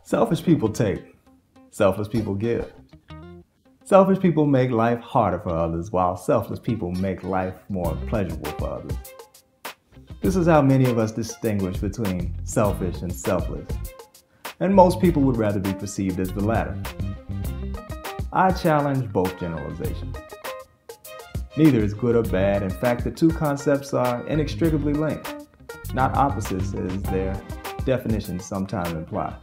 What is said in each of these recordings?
Selfish people take, selfless people give. Selfish people make life harder for others, while selfless people make life more pleasurable for others. This is how many of us distinguish between selfish and selfless, and most people would rather be perceived as the latter. I challenge both generalizations. Neither is good or bad. In fact, the two concepts are inextricably linked, not opposites as their definitions sometimes imply.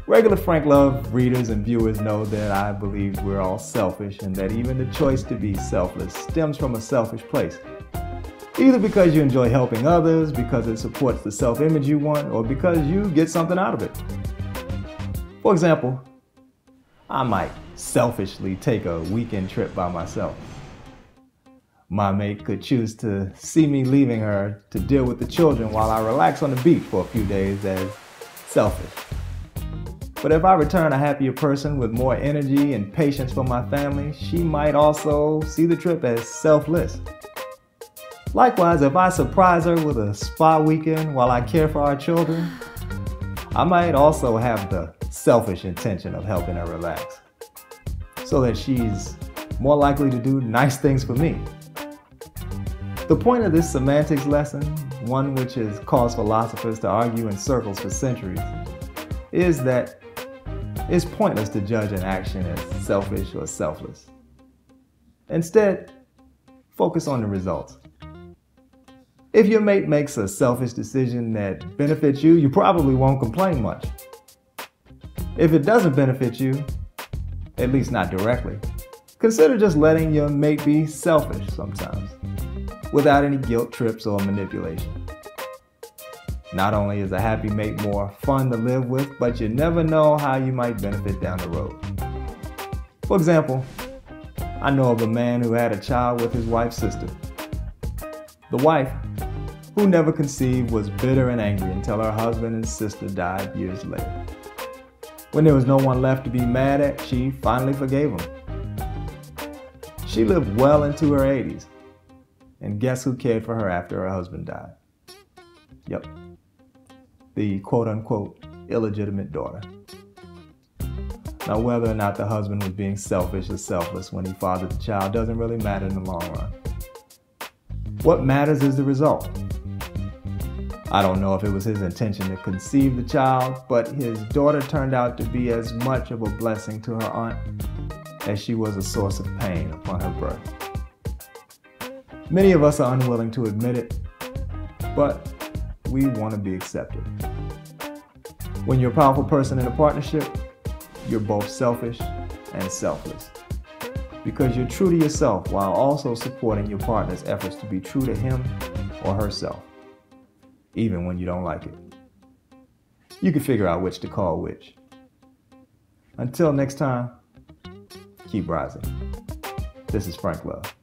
Regular Frank Love readers and viewers know that I believe we're all selfish and that even the choice to be selfless stems from a selfish place. Either because you enjoy helping others, because it supports the self-image you want, or because you get something out of it. For example, I might selfishly take a weekend trip by myself. My mate could choose to see me leaving her to deal with the children while I relax on the beach for a few days as selfish. But if I return a happier person with more energy and patience for my family, she might also see the trip as selfless. Likewise, if I surprise her with a spa weekend while I care for our children, I might also have the selfish intention of helping her relax, so that she's more likely to do nice things for me. The point of this semantics lesson, one which has caused philosophers to argue in circles for centuries, is that it's pointless to judge an action as selfish or selfless. Instead, focus on the results. If your mate makes a selfish decision that benefits you, you probably won't complain much. If it doesn't benefit you, at least not directly, consider just letting your mate be selfish sometimes, without any guilt trips or manipulation. Not only is a happy mate more fun to live with, but you never know how you might benefit down the road. For example, I know of a man who had a child with his wife's sister. The wife, who never conceived, was bitter and angry until her husband and sister died years later. When there was no one left to be mad at, she finally forgave him. She lived well into her 80s, and guess who cared for her after her husband died? Yep, the quote-unquote illegitimate daughter. Now, whether or not the husband was being selfish or selfless when he fathered the child doesn't really matter in the long run. What matters is the result. I don't know if it was his intention to conceive the child, but his daughter turned out to be as much of a blessing to her aunt as she was a source of pain upon her birth. Many of us are unwilling to admit it, but we want to be accepted. When you're a powerful person in a partnership, you're both selfish and selfless, because you're true to yourself while also supporting your partner's efforts to be true to him or herself, even when you don't like it. You can figure out which to call which. Until next time, keep rising. This is Frank Love.